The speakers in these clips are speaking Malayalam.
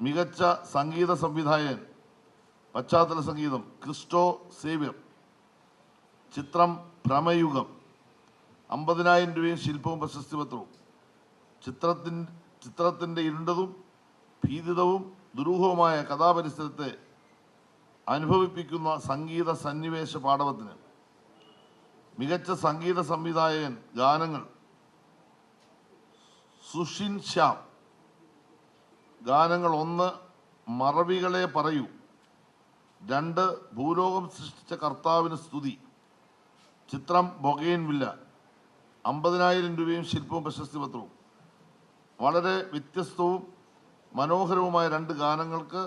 മികച്ച സംഗീത സംവിധായകൻ പശ്ചാത്തല സംഗീതം ക്രിസ്റ്റോ സേവ്യർ. ചിത്രം ഭ്രമയുഗം. 50,000 രൂപയും ശില്പവും പ്രശസ്തിപത്രവും. ചിത്രത്തിൻ്റെ ഇരുണ്ടതും ഭീതിതവും ദുരൂഹവുമായ കഥാപരിസരത്തെ അനുഭവിപ്പിക്കുന്ന സംഗീത സന്നിവേശ പാടവത്തിന് മികച്ച സംഗീത സംവിധായകൻ. ഗാനങ്ങൾ സുഷിൻ ശ്യാം. ഗാനങ്ങൾ 1 മറവികളെ പറയൂ, 2 ഭൂലോകം സൃഷ്ടിച്ച കർത്താവിന് സ്തുതി. ചിത്രം ബൊഗെയിൻവില്ല. 50,000 രൂപയും ശില്പവും പ്രശസ്തിപത്രവും. വളരെ വ്യത്യസ്തവും മനോഹരവുമായ 2 ഗാനങ്ങൾക്ക്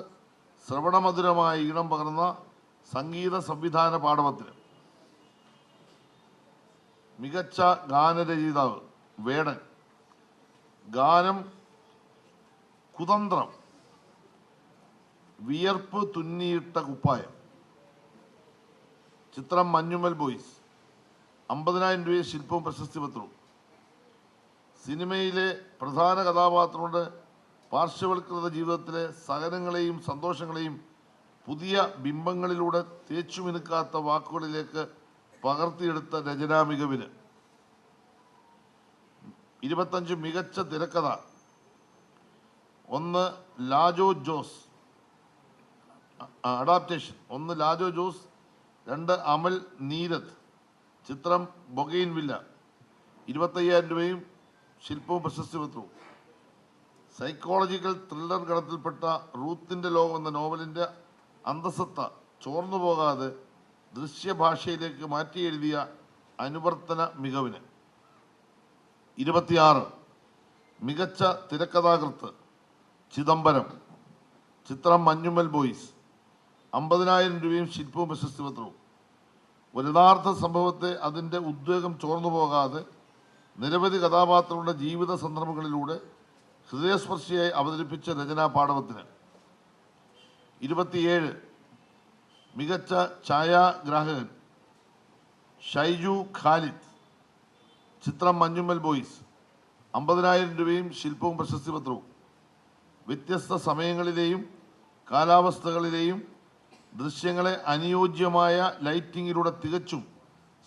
ശ്രവണമധുരമായ ഈണം പകർന്ന സംഗീത സംവിധാന പാടവത്തിന് മികച്ച ഗാനരചയിതാവ് വേടൻ. ഗാനം കുതന്ത്രം. വിയർപ്പ് തുന്നിയിട്ട കുപ്പായം. ചിത്രം മഞ്ഞുമൽ ബോയ്സ്. 50,000 രൂപയും ശില്പവും പ്രശസ്തിപത്രവും. സിനിമയിലെ പ്രധാന കഥാപാത്രങ്ങളുടെ പാർശ്വവൽകൃത ജീവിതത്തിലെ സഹനങ്ങളെയും സന്തോഷങ്ങളെയും പുതിയ ബിംബങ്ങളിലൂടെ തേച്ചുമിനുക്കാത്ത വാക്കുകളിലേക്ക് പകർത്തിയെടുത്ത രചനാ മികവിന് 25 മികച്ച തിരക്കഥ. 1 ലാജോ ജോസ് അഡാപ്റ്റേഷൻ. 1 ലാജോ ജോസ്, 2 അമൽ നീരദ്. ചിത്രം ബൊഗെയിൻവില്ല. 25,000 രൂപയും ശില്പവും പ്രശസ്തിപത്രവും. സൈക്കോളജിക്കൽ ത്രില്ലർ ഗണത്തിൽപ്പെട്ട റൂത്തിൻ്റെ ലോകം എന്ന നോവലിൻ്റെ അന്തസത്ത ചോർന്നു പോകാതെ ദൃശ്യഭാഷയിലേക്ക് മാറ്റി എഴുതിയ അനുവർത്തന മികവിന് 26 മികച്ച തിരക്കഥാകൃത്ത് ചിദംബരം. ചിത്രം മഞ്ഞുമൽ ബോയ്സ്. 50,000 രൂപയും ശില്പവും പ്രശസ്തിപത്രവും. ഒരു യഥാർത്ഥ സംഭവത്തെ അതിൻ്റെ ഉദ്വേഗം ചോർന്നു പോകാതെ നിരവധി കഥാപാത്രങ്ങളുടെ ജീവിത സന്ദർഭങ്ങളിലൂടെ ഹൃദയസ്പർശിയായി അവതരിപ്പിച്ച രചനാ പാടവത്തിന് 27 മികച്ച ഛായാഗ്രാഹകൻ ഷൈജു ഖാലിദ്. ചിത്രം മഞ്ഞുമൽ ബോയ്സ്. 50,000 രൂപയും ശില്പവും പ്രശസ്തിപത്രവും. വ്യത്യസ്ത സമയങ്ങളിലെയും കാലാവസ്ഥകളിലെയും ദൃശ്യങ്ങളെ അനുയോജ്യമായ ലൈറ്റിങ്ങിലൂടെ തികച്ചും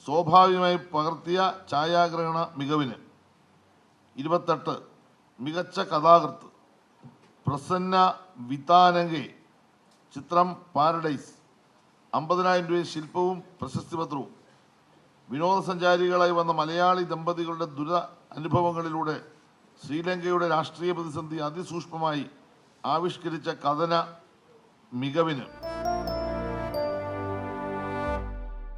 സ്വാഭാവികമായി പകർത്തിയ ഛായാഗ്രഹണ മികവിന് 28 മികച്ച കഥാകൃത്ത് പ്രസന്ന വിതാനഗെ. ചിത്രം പാരഡൈസ്. 50,000 രൂപയും ശില്പവും പ്രശസ്തിപത്രവും. വിനോദസഞ്ചാരികളായി വന്ന മലയാളി ദമ്പതികളുടെ അനുഭവങ്ങളിലൂടെ ശ്രീലങ്കയുടെ രാഷ്ട്രീയ പ്രതിസന്ധി അതിസൂക്ഷ്മമായി ആവിഷ്കരിച്ച കഥന മികവിന്